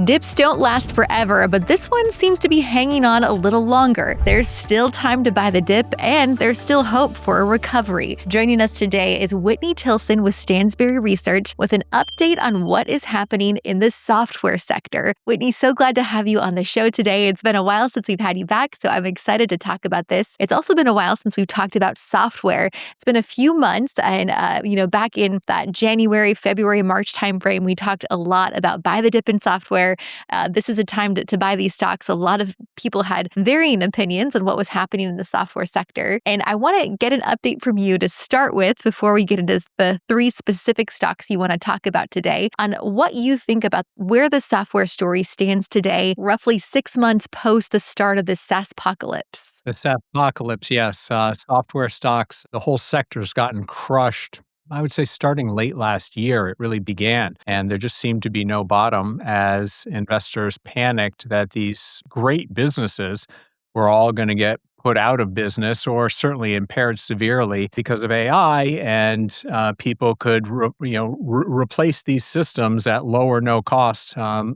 Dips don't last forever, but this one seems to be hanging on a little longer. There's still time to buy the dip, and there's still hope for a recovery. Joining us today is Whitney Tilson with Stansberry Research with an update on what is happening in the software sector. Whitney, so glad to have you on the show today. It's been a while since we've had you back, so I'm excited to talk about this. It's also been a while since we've talked about software. It's been a few months, and back in that January, February, March timeframe, we talked a lot about buy the dip in software. This is a time to buy these stocks. A lot of people had varying opinions on what was happening in the software sector. And I want to get an update from you to start with before we get into the three specific stocks you want to talk about today on what you think about where the software story stands today, roughly 6 months post the start of this SaaSpocalypse. The SaaSpocalypse, yes. Software stocks, the whole sector's gotten crushed. I would say starting late last year, it really began. And there just seemed to be no bottom as investors panicked that these great businesses were all going to get put out of business or certainly impaired severely because of AI, and people could replace these systems at low or no cost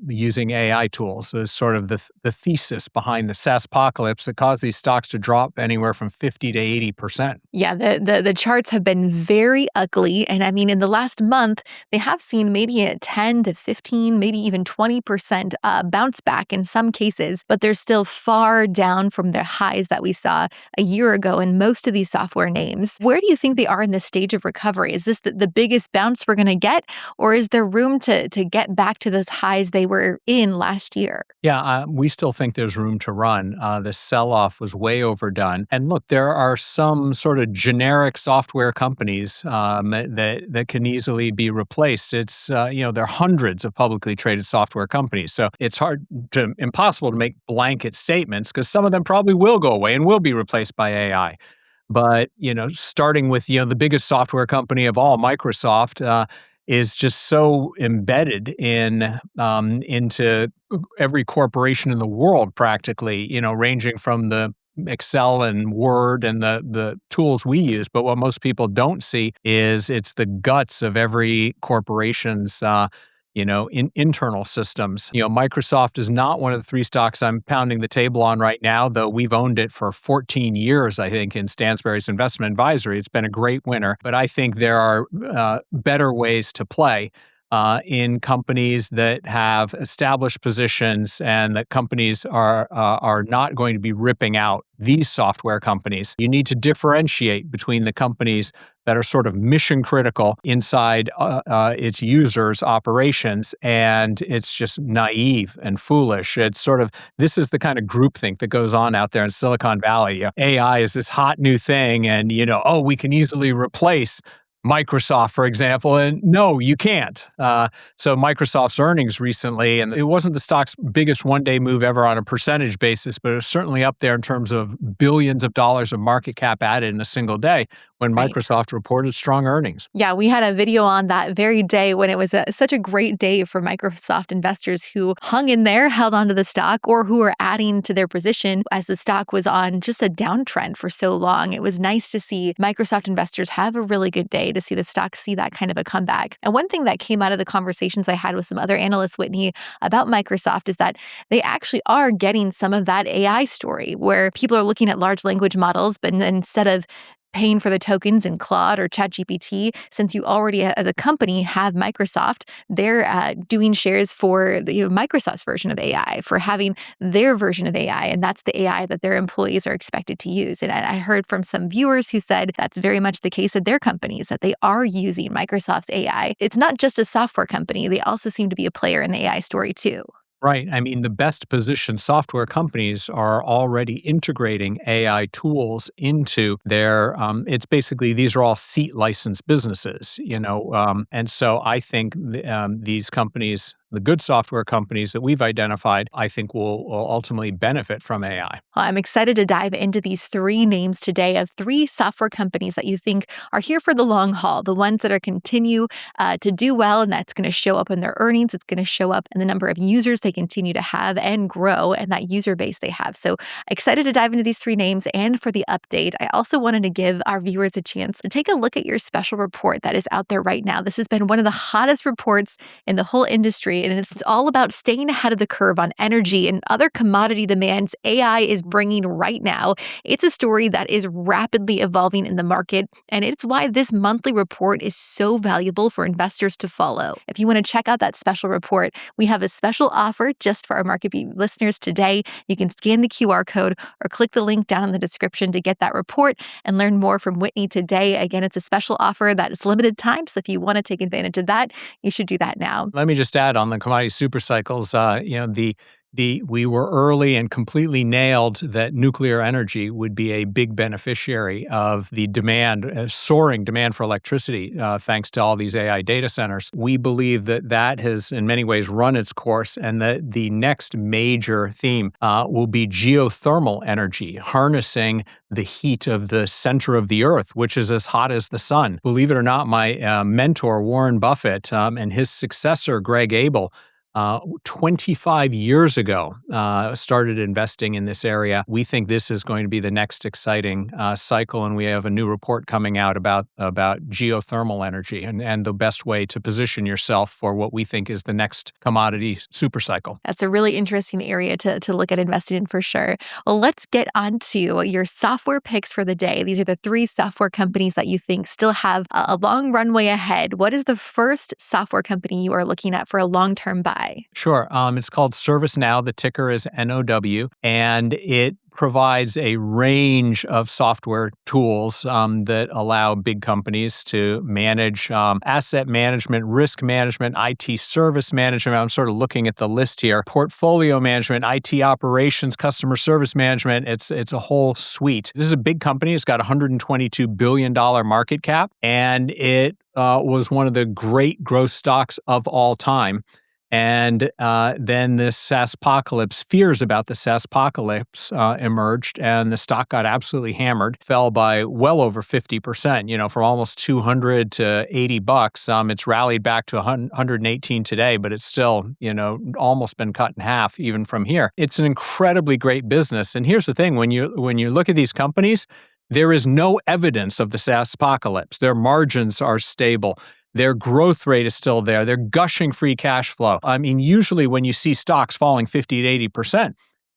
using AI tools. So it's sort of the thesis behind the SaaSpocalypse that caused these stocks to drop anywhere from 50 to 80%. Yeah, the charts have been very ugly. And I mean, in the last month, they have seen maybe a 10 to 15, maybe even 20% bounce back in some cases, but they're still far down from the highs that we saw a year ago in most of these software names. Where do you think they are in this stage of recovery? Is this the biggest bounce we're going to get, or is there room to get back to those highs they were in last year? Yeah, we still think there's room to run. The sell-off was way overdone. And look, there are some sort of generic software companies that can easily be replaced. It's, there are hundreds of publicly traded software companies. So it's impossible to make blanket statements because some of them probably will go away and will be replaced by AI. But, starting with, the biggest software company of all, Microsoft, is just so embedded into every corporation in the world practically, ranging from the Excel and Word and the tools we use. But what most people don't see is it's the guts of every corporation's in internal systems. Microsoft is not one of the three stocks I'm pounding the table on right now, though we've owned it for 14 years, I think, in Stansberry's investment advisory. It's been a great winner, but I think there are better ways to play in companies that have established positions and that companies are not going to be ripping out these software companies. You need to differentiate between the companies that are sort of mission critical inside its users' operations, and it's just naive and foolish. It's sort of, this is the kind of groupthink that goes on out there in Silicon Valley. AI is this hot new thing, and we can easily replace Microsoft, for example, and no, you can't. So Microsoft's earnings recently, and it wasn't the stock's biggest one-day move ever on a percentage basis, but it was certainly up there in terms of billions of dollars of market cap added in a single day when Microsoft reported strong earnings. Yeah, we had a video on that very day when it was such a great day for Microsoft investors who hung in there, held onto the stock, or who were adding to their position as the stock was on just a downtrend for so long. It was nice to see Microsoft investors have a really good day, to see the stock see that kind of a comeback. And one thing that came out of the conversations I had with some other analysts, Whitney, about Microsoft is that they actually are getting some of that AI story where people are looking at large language models, but instead of paying for the tokens in Claude or ChatGPT, since you already, as a company, have Microsoft, they're doing shares for Microsoft's version of AI, for having their version of AI, and that's the AI that their employees are expected to use. And I heard from some viewers who said that's very much the case at their companies, that they are using Microsoft's AI. It's not just a software company. They also seem to be a player in the AI story too. Right. I mean, the best positioned software companies are already integrating AI tools into their, it's basically, these are all seat licensed businesses, and so I think these companies, the good software companies that we've identified, I think will ultimately benefit from AI. Well, I'm excited to dive into these three names today of three software companies that you think are here for the long haul, the ones that are continue to do well, and that's going to show up in their earnings. It's going to show up in the number of users they continue to have and grow, and that user base they have. So excited to dive into these three names and for the update. I also wanted to give our viewers a chance to take a look at your special report that is out there right now. This has been one of the hottest reports in the whole industry story, and it's all about staying ahead of the curve on energy and other commodity demands AI is bringing right now. It's a story that is rapidly evolving in the market, and it's why this monthly report is so valuable for investors to follow. If you want to check out that special report, we have a special offer just for our MarketBeat listeners today. You can scan the QR code or click the link down in the description to get that report and learn more from Whitney today. Again, it's a special offer that is limited time, so if you want to take advantage of that, you should do that now. Let me just add on the commodity super cycles, we were early and completely nailed that nuclear energy would be a big beneficiary of the demand, soaring demand for electricity, thanks to all these AI data centers. We believe that that has in many ways run its course, and that the next major theme will be geothermal energy, harnessing the heat of the center of the earth, which is as hot as the sun. Believe it or not, my mentor, Warren Buffett, and his successor, Greg Abel, 25 years ago, started investing in this area. We think this is going to be the next exciting cycle, and we have a new report coming out about geothermal energy and the best way to position yourself for what we think is the next commodity super cycle. That's a really interesting area to look at investing in for sure. Well, let's get on to your software picks for the day. These are the 3 software companies that you think still have a long runway ahead. What is the first software company you are looking at for a long-term buy? Sure. It's called ServiceNow. The ticker is NOW, and it provides a range of software tools that allow big companies to manage asset management, risk management, IT service management. I'm sort of looking at the list here. Portfolio management, IT operations, customer service management. It's a whole suite. This is a big company. It's got a $122 billion market cap, and it was one of the great growth stocks of all time. And then this SaaSpocalypse, fears about the SaaSpocalypse emerged, and the stock got absolutely hammered, fell by well over 50%, from almost 200 to 80 bucks. It's rallied back to 118 today, but it's still, almost been cut in half even from here. It's an incredibly great business. And here's the thing, when you look at these companies, there is no evidence of the SaaSpocalypse. Their margins are stable. Their growth rate is still there. They're gushing free cash flow. I mean, usually when you see stocks falling 50 to 80%,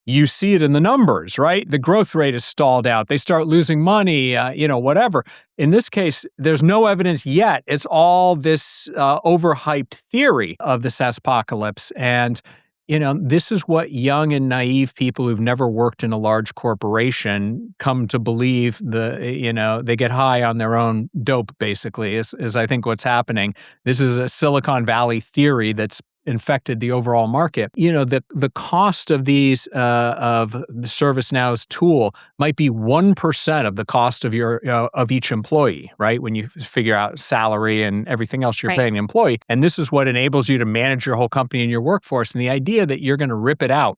you see it in the numbers, right? The growth rate is stalled out. They start losing money, whatever. In this case, there's no evidence yet. It's all this overhyped theory of the SaaSpocalypse. And this is what young and naive people who've never worked in a large corporation come to believe. They get high on their own dope, basically, is I think what's happening. This is a Silicon Valley theory that's infected the overall market. The cost of these of the ServiceNow's tool might be 1% of the cost of your of each employee, right? When you figure out salary and everything else you're paying an employee, and this is what enables you to manage your whole company and your workforce. And the idea that you're going to rip it out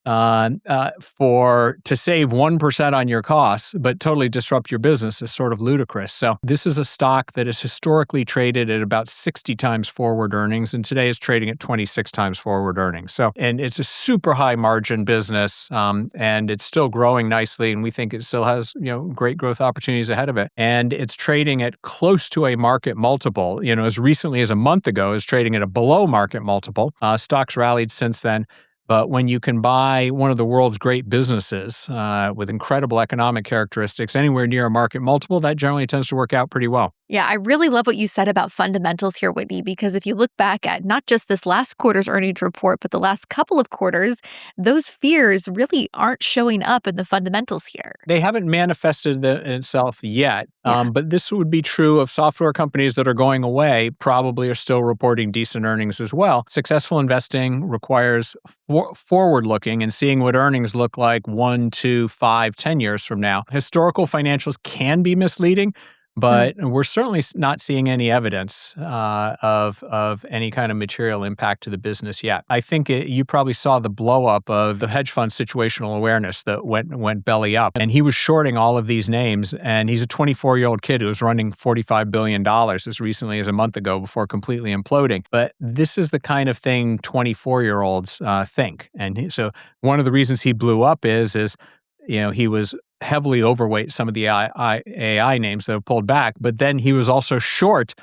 to save 1% on your costs, but totally disrupt your business is sort of ludicrous. So this is a stock that is historically traded at about 60 times forward earnings, and today is trading at 26 times forward earnings. So, and it's a super high margin business, and it's still growing nicely, and we think it still has, great growth opportunities ahead of it. And it's trading at close to a market multiple. As recently as a month ago, is trading at a below market multiple. Stocks rallied since then. But when you can buy one of the world's great businesses with incredible economic characteristics anywhere near a market multiple, that generally tends to work out pretty well. Yeah, I really love what you said about fundamentals here, Whitney, because if you look back at not just this last quarter's earnings report, but the last couple of quarters, those fears really aren't showing up in the fundamentals here. They haven't manifested itself yet, but this would be true of software companies that are going away, probably are still reporting decent earnings as well. Successful investing requires forward-looking and seeing what earnings look like 1, 2, 5, 10 years from now. Historical financials can be misleading, but we're certainly not seeing any evidence of any kind of material impact to the business yet. I think you probably saw the blow up of the hedge fund situational awareness that went belly up, and he was shorting all of these names. And he's a 24-year-old kid who was running $45 billion as recently as a month ago before completely imploding. But this is the kind of thing 24-year-olds think. And so one of the reasons he blew up is he was heavily overweight some of the AI names that have pulled back, but then he was also short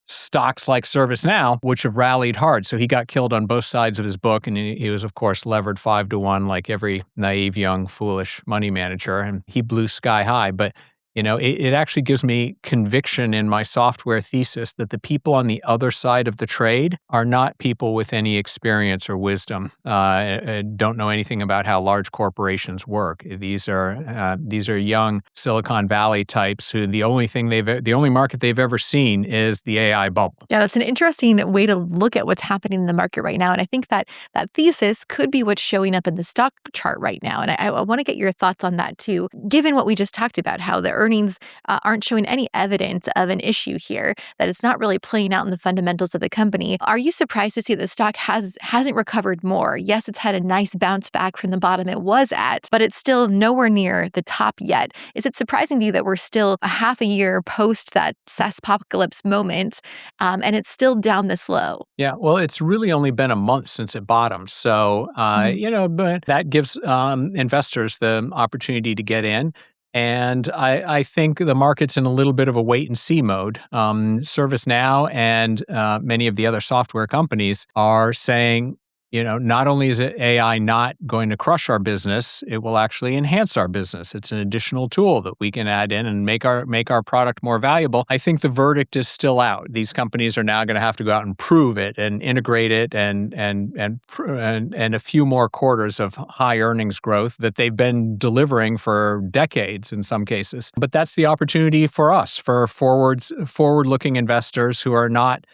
stocks like ServiceNow, which have rallied hard. So he got killed on both sides of his book, and he was, of course, levered 5-to-1 like every naive, young, foolish money manager, and he blew sky high. But it actually gives me conviction in my software thesis that the people on the other side of the trade are not people with any experience or wisdom, don't know anything about how large corporations work. These are young Silicon Valley types who the only market they've ever seen is the AI bubble. Yeah, that's an interesting way to look at what's happening in the market right now. And I think that thesis could be what's showing up in the stock chart right now. And I want to get your thoughts on that too, given what we just talked about, how the earnings aren't showing any evidence of an issue here, that it's not really playing out in the fundamentals of the company. Are you surprised to see the stock hasn't recovered more? Yes, it's had a nice bounce back from the bottom it was at, but it's still nowhere near the top yet. Is it surprising to you that we're still a half a year post that SaaSpocalypse moment, and it's still down this low? Yeah, well, it's really only been a month since it bottomed. So, but that gives investors the opportunity to get in. And I think the market's in a little bit of a wait and see mode. ServiceNow and many of the other software companies are saying, not only is AI not going to crush our business, it will actually enhance our business. It's an additional tool that we can add in and make our product more valuable. I think the verdict is still out. These companies are now going to have to go out and prove it and integrate it and a few more quarters of high earnings growth that they've been delivering for decades in some cases. But that's the opportunity for us, for forward-looking investors who are not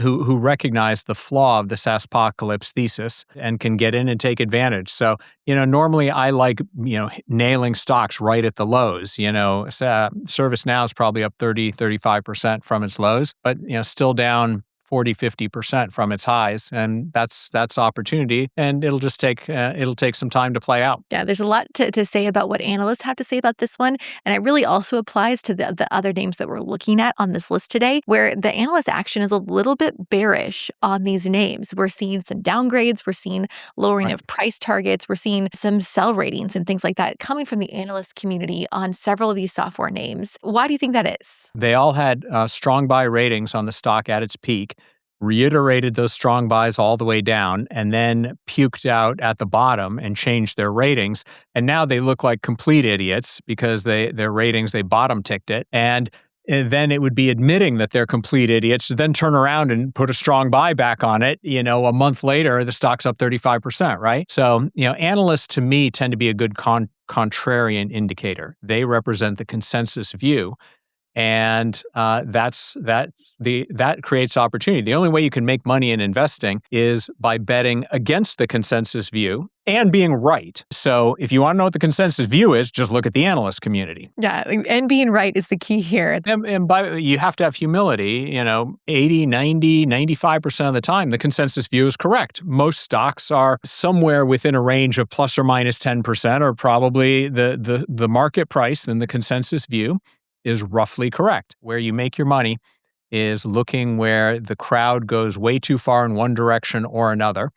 who recognize the flaw of the SaaSpocalypse thesis and can get in and take advantage. So, normally I like, nailing stocks right at the lows. ServiceNow is probably up 35% from its lows, but, still down 40-50% from its highs, and that's opportunity, and it'll just take some time to play out. Yeah, there's a lot to say about what analysts have to say about this one, and it really also applies to the other names that we're looking at on this list today, where the analyst action is a little bit bearish on these names. We're seeing some downgrades, we're seeing lowering of price targets, we're seeing some sell ratings and things like that coming from the analyst community on several of these software names. Why do you think that is? They all had strong buy ratings on the stock at its peak, reiterated those strong buys all the way down, and then puked out at the bottom and changed their ratings. And now they look like complete idiots because their ratings, they bottom ticked it. And then it would be admitting that they're complete idiots to then turn around and put a strong buy back on it. A month later, the stock's up 35%, right? So, analysts to me tend to be a good contrarian indicator. They represent the consensus view. And that creates opportunity. The only way you can make money in investing is by betting against the consensus view and being right. So if you want to know what the consensus view is, just look at the analyst community. Yeah, and being right is the key here. And you have to have humility. 80, 90, 95% of the time, the consensus view is correct. Most stocks are somewhere within a range of plus or minus 10%, or probably the market price and the consensus view is roughly correct. Where you make your money is looking where the crowd goes way too far in one direction or another,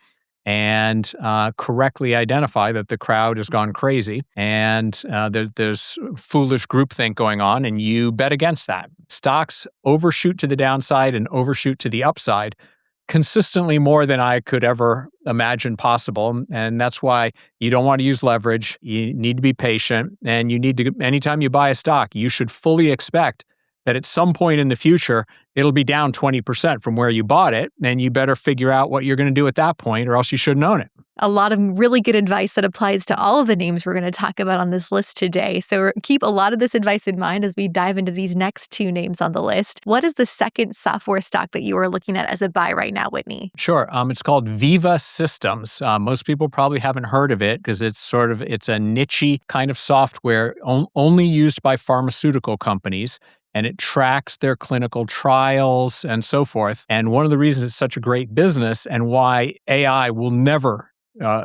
and correctly identify that the crowd has gone crazy and there's foolish groupthink going on, and you bet against that. Stocks overshoot to the downside and overshoot to the upside consistently more than I could ever imagine possible. And that's why you don't want to use leverage. You need to be patient, and anytime you buy a stock, you should fully expect that at some point in the future, it'll be down 20% from where you bought it. And you better figure out what you're going to do at that point, or else you shouldn't own it. A lot of really good advice that applies to all of the names we're going to talk about on this list today. So keep a lot of this advice in mind as we dive into these next two names on the list. What is the second software stock that you are looking at as a buy right now, Whitney? Sure. It's called Veeva Systems. Most people probably haven't heard of it because it's a niche kind of software only used by pharmaceutical companies. And it tracks their clinical trials and so forth. And one of the reasons it's such a great business and why AI will never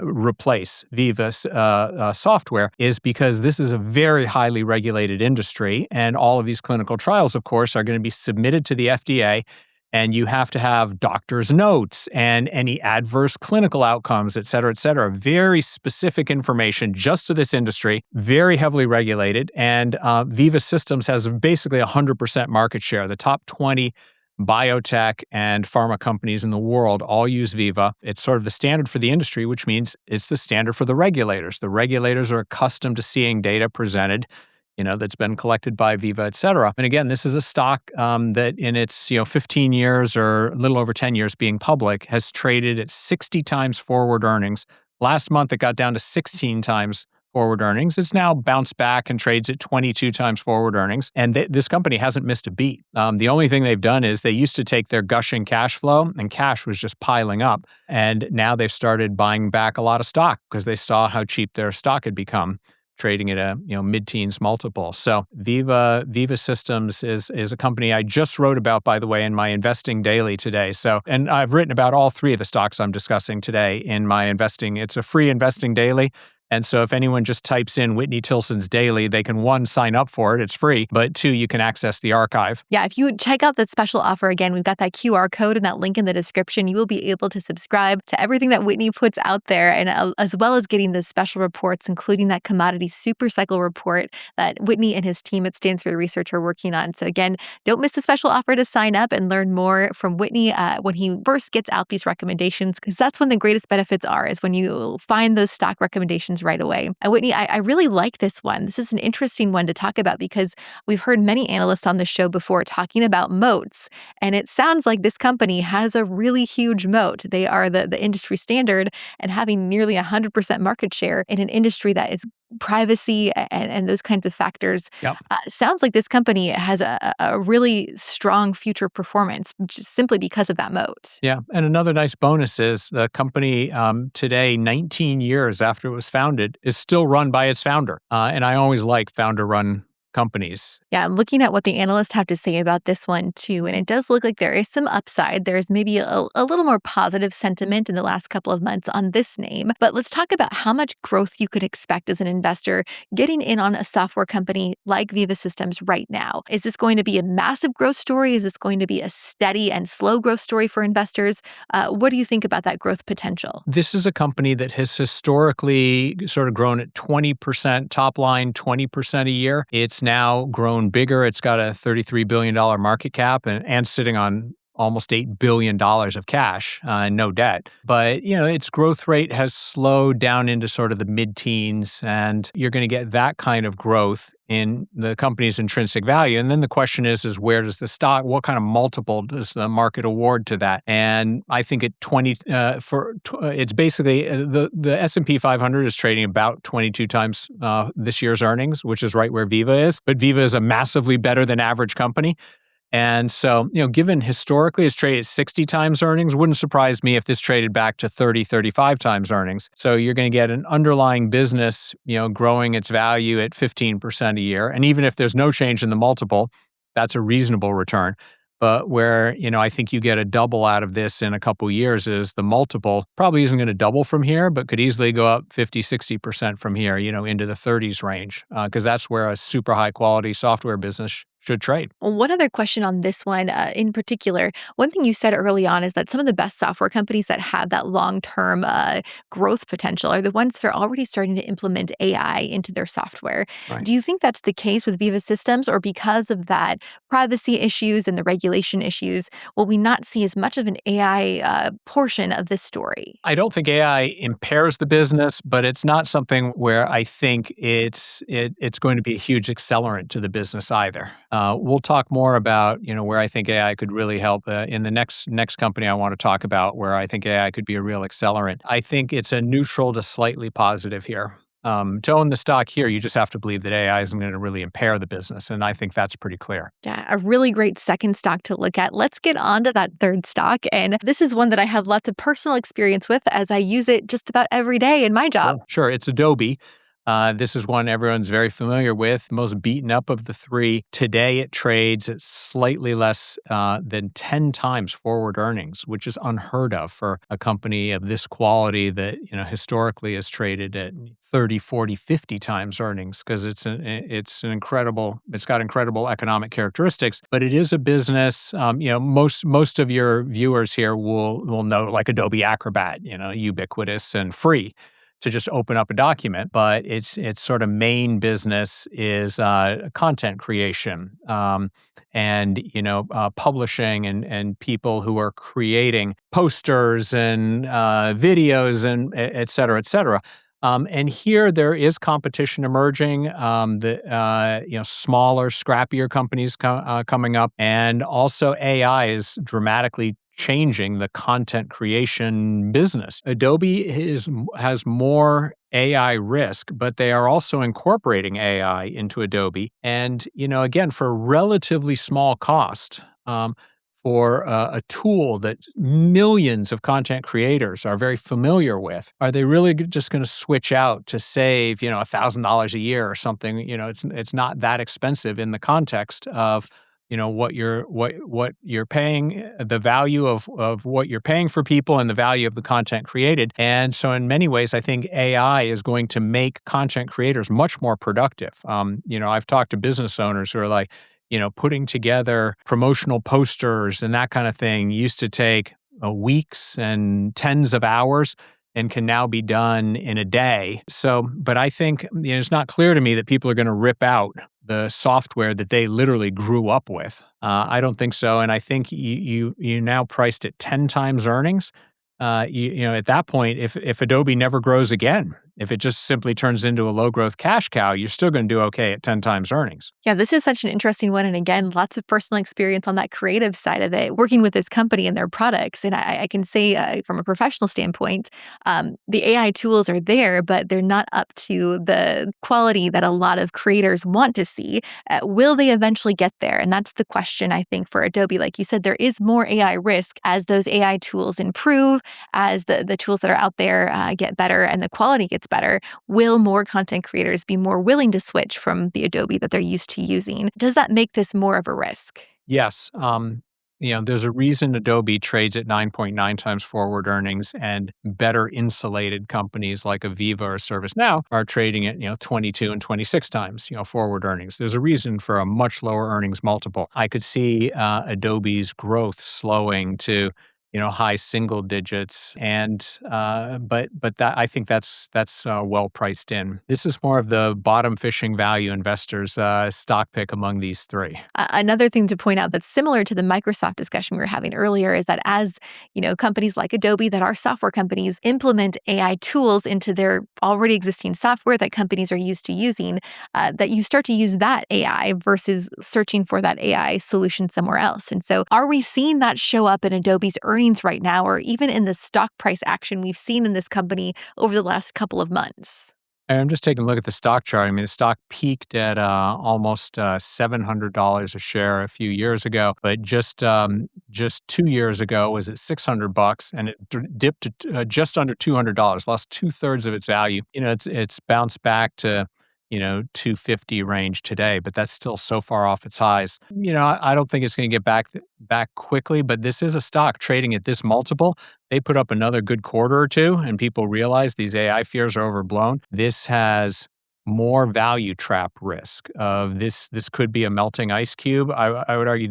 replace Veeva's software is because this is a very highly regulated industry. And all of these clinical trials, of course, are going to be submitted to the FDA. And you have to have doctor's notes and any adverse clinical outcomes, et cetera, very specific information just to this industry, very heavily regulated. And Veeva Systems has basically 100% market share. The top 20 biotech and pharma companies in the world all use Veeva. It's sort of the standard for the industry, which means it's the standard for the regulators. The regulators are accustomed to seeing data presented, that's been collected by Veeva, et cetera. And again, this is a stock that in its 15 years or a little over 10 years being public has traded at 60 times forward earnings. Last month, it got down to 16 times forward earnings. It's now bounced back and trades at 22 times forward earnings. And this company hasn't missed a beat. The only thing they've done is they used to take their gushing cash flow, and cash was just piling up. And now they've started buying back a lot of stock because they saw how cheap their stock had become, trading at a mid-teens multiple. So Veeva Systems is a company I just wrote about, by the way, in my Investing Daily today. And I've written about all three of the stocks I'm discussing today in my investing. It's a free Investing Daily. And so if anyone just types in Whitney Tilson's Daily, they can, one, sign up for it. It's free. But two, you can access the archive. Yeah, if you check out that special offer again, we've got that QR code and that link in the description. You will be able to subscribe to everything that Whitney puts out there, and as well as getting those special reports, including that commodity super cycle report that Whitney and his team at Stansberry Research are working on. So again, don't miss the special offer to sign up and learn more from Whitney when he first gets out these recommendations, because that's when the greatest benefits are, is when you find those stock recommendations right away. And Whitney, I really like this one. This is an interesting one to talk about because we've heard many analysts on the show before talking about moats. And it sounds like this company has a really huge moat. They are the industry standard and having nearly 100% market share in an industry that is privacy and those kinds of factors. Yep. Sounds like this company has a really strong future performance just simply because of that moat. Yeah. And another nice bonus is the company today, 19 years after it was founded, is still run by its founder. And I always like founder-run companies. Yeah, I'm looking at what the analysts have to say about this one too, and it does look like there is some upside. There's maybe a little more positive sentiment in the last couple of months on this name. But let's talk about how much growth you could expect as an investor getting in on a software company like Veeva Systems right now. Is this going to be a massive growth story? Is this going to be a steady and slow growth story for investors? What do you think about that growth potential? This is a company that has historically sort of grown at 20% top line, 20% a year. It's now grown bigger. It's got a $33 billion market cap and sitting on almost $8 billion of cash and no debt. But, its growth rate has slowed down into sort of the mid-teens, and you're going to get that kind of growth in the company's intrinsic value. And then the question is where does the stock, what kind of multiple does the market award to that? And I think at 20, it's basically the S&P 500 is trading about 22 times this year's earnings, which is right where Veeva is. But Veeva is a massively better than average company. And so, given historically it's traded 60 times earnings, wouldn't surprise me if this traded back to 30, 35 times earnings. So you're going to get an underlying business, growing its value at 15% a year. And even if there's no change in the multiple, that's a reasonable return. But where, I think you get a double out of this in a couple years is the multiple probably isn't going to double from here, but could easily go up 50, 60% from here, into the 30s range, because that's where a super high quality software business should trade. One other question on this one in particular. One thing you said early on is that some of the best software companies that have that long-term growth potential are the ones that are already starting to implement AI into their software. Right. Do you think that's the case with Veeva Systems, or because of that privacy issues and the regulation issues, will we not see as much of an AI portion of this story? I don't think AI impairs the business, but it's not something where I think it's going to be a huge accelerant to the business either. We'll talk more about where I think AI could really help in the next company I want to talk about, where I think AI could be a real accelerant. I think it's a neutral to slightly positive here. To own the stock here, you just have to believe that AI isn't going to really impair the business, and I think that's pretty clear. Yeah, a really great second stock to look at. Let's get on to that third stock, and this is one that I have lots of personal experience with as I use it just about every day in my job. Sure. It's Adobe. This is one everyone's very familiar with, most beaten up of the three. Today, it trades at slightly less than 10 times forward earnings, which is unheard of for a company of this quality that, historically has traded at 30, 40, 50 times earnings, because it's got incredible economic characteristics. But it is a business, most of your viewers here will know, like Adobe Acrobat, ubiquitous and free. to just open up a document, but its sort of main business is content creation, and publishing, and people who are creating posters and videos and et cetera, et cetera. And here there is competition emerging. The smaller, scrappier companies coming up, and also AI is dramatically changing the content creation business. Adobe has more AI risk, but they are also incorporating AI into Adobe. And, again, for a relatively small cost, for a tool that millions of content creators are very familiar with, are they really just going to switch out to save, $1,000 a year or something? It's not that expensive in the context of what you're paying, the value of what you're paying for people, and the value of the content created. And so in many ways, I think AI is going to make content creators much more productive. I've talked to business owners who are like, putting together promotional posters and that kind of thing used to take weeks and tens of hours, and can now be done in a day. So, but I think it's not clear to me that people are going to rip out the software that they literally grew up with. I don't think so, and I think you now priced at 10 times earnings. At that point, if Adobe never grows again, if it just simply turns into a low growth cash cow, you're still going to do okay at 10 times earnings. Yeah, this is such an interesting one. And again, lots of personal experience on that creative side of it, working with this company and their products. And I can say from a professional standpoint, the AI tools are there, but they're not up to the quality that a lot of creators want to see. Will they eventually get there? And that's the question, I think, for Adobe. Like you said, there is more AI risk as those AI tools improve, as the tools that are out there get better and the quality gets better. Will more content creators be more willing to switch from the Adobe that they're used to using? Does that make this more of a risk? Yes. There's a reason Adobe trades at 9.9 times forward earnings, and better insulated companies like a Veeva or ServiceNow are trading at, 22 and 26 times, forward earnings. There's a reason for a much lower earnings multiple. I could see Adobe's growth slowing to, high single digits, and but that, I think that's well priced in. This is more of the bottom fishing value investors stock pick among these three. Another thing to point out that's similar to the Microsoft discussion we were having earlier is that as companies like Adobe that are software companies implement AI tools into their already existing software that companies are used to using, that you start to use that AI versus searching for that AI solution somewhere else. And so, are we seeing that show up in Adobe's earnings right now, or even in the stock price action we've seen in this company over the last couple of months? I'm just taking a look at the stock chart. I mean, the stock peaked at almost $700 a share a few years ago, but just 2 years ago was at $600, and it dipped to just under $200, lost 2/3 of its value. It's bounced back to 250 range today, but that's still so far off its highs. I don't think it's going to get back quickly, but this is a stock trading at this multiple. They put up another good quarter or two, and people realize these AI fears are overblown. This has more value trap risk of this. This could be a melting ice cube. I would argue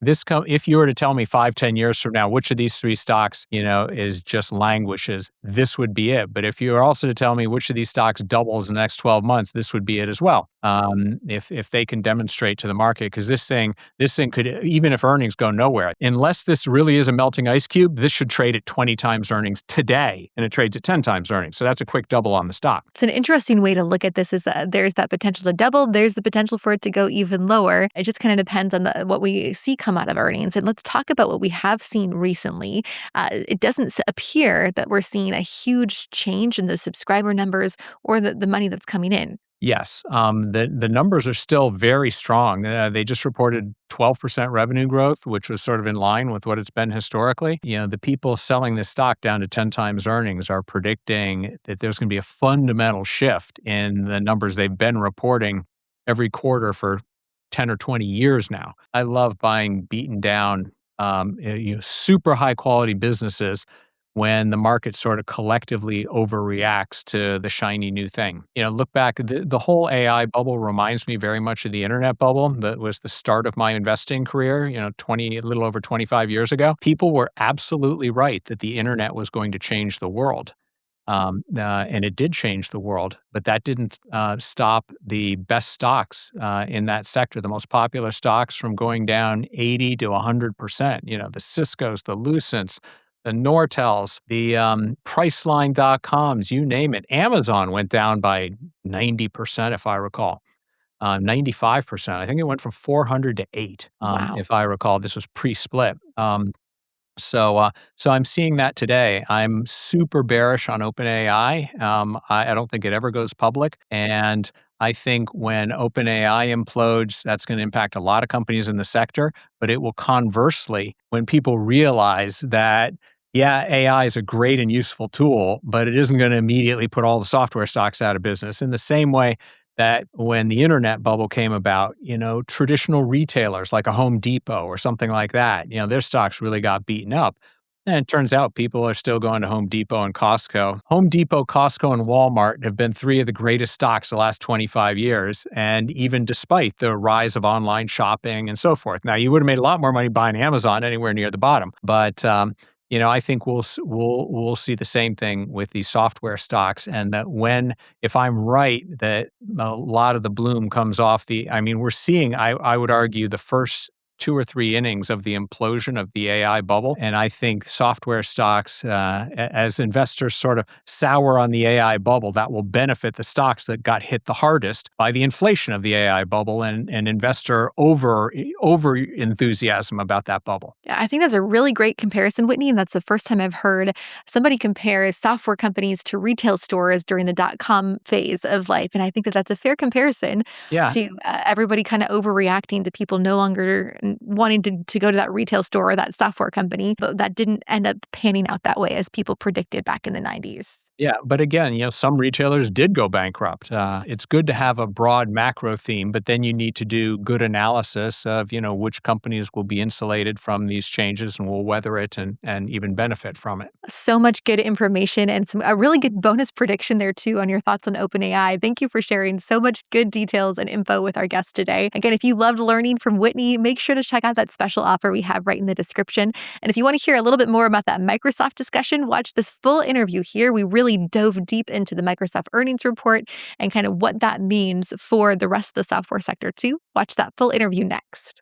if you were to tell me 5-10 years from now, which of these three stocks, is just languishes, this would be it. But if you were also to tell me which of these stocks doubles in the next 12 months, this would be it as well. If they can demonstrate to the market, because this thing could, even if earnings go nowhere, unless this really is a melting ice cube, this should trade at 20 times earnings today, and it trades at 10 times earnings. So that's a quick double on the stock. It's an interesting way to look at this. Is that there's that potential to double, there's the potential for it to go even lower. It just kind of depends on what we see come out of earnings. And let's talk about what we have seen recently. It doesn't appear that we're seeing a huge change in those subscriber numbers or the money that's coming in. Yes, the numbers are still very strong. They just reported 12% revenue growth, which was sort of in line with what it's been historically. The people selling this stock down to 10 times earnings are predicting that there's going to be a fundamental shift in the numbers they've been reporting every quarter for 10 or 20 years now. I love buying beaten down, super high quality businesses when the market sort of collectively overreacts to the shiny new thing. Look back, the whole AI bubble reminds me very much of the internet bubble that was the start of my investing career, a little over 25 years ago. People were absolutely right that the internet was going to change the world. And it did change the world, but that didn't stop the best stocks in that sector, the most popular stocks, from going down 80 to 100%. You know, the Cisco's, the Lucents, the Nortels, the Priceline.coms, you name it. Amazon went down by 90%, if I recall. 95%. I think it went from 400 to 8, Wow. if I recall. This was pre-split. So I'm seeing that today. I'm super bearish on OpenAI. I don't think it ever goes public, and I think when OpenAI implodes, that's going to impact a lot of companies in the sector. But it will conversely, when people realize that, yeah, AI is a great and useful tool, but it isn't going to immediately put all the software stocks out of business. In the same way that when the internet bubble came about, you know, traditional retailers like a Home Depot or something like that, you know, their stocks really got beaten up. And it turns out people are still going to Home Depot and Costco. Home Depot, Costco, and Walmart have been three of the greatest stocks the last 25 years. And even despite the rise of online shopping and so forth. Now, you would have made a lot more money buying Amazon anywhere near the bottom. But, you know, I think we'll see the same thing with these software stocks, and that if I'm right that a lot of the bloom comes off I mean, we're seeing, I would argue, the first 2 or 3 innings of the implosion of the AI bubble. And I think software stocks, as investors sort of sour on the AI bubble, that will benefit the stocks that got hit the hardest by the inflation of the AI bubble and investor over enthusiasm about that bubble. Yeah, I think that's a really great comparison, Whitney. And that's the first time I've heard somebody compare software companies to retail stores during the dot-com phase of life. And I think that that's a fair comparison Yeah, to everybody kind of overreacting to people no longer wanting to go to that retail store or that software company. But that didn't end up panning out that way as people predicted back in the 90s. yeah, but again, you know, some retailers did go bankrupt. It's good to have a broad macro theme, but then you need to do good analysis of, you know, which companies will be insulated from these changes and will weather it and even benefit from it. So much good information and a really good bonus prediction there too on your thoughts on OpenAI. Thank you for sharing so much good details and info with our guest today. Again, if you loved learning from Whitney, make sure to check out that special offer we have right in the description. And if you want to hear a little bit more about that Microsoft discussion, watch this full interview here. We really dove deep into the Microsoft earnings report and kind of what that means for the rest of the software sector too. Watch that full interview next.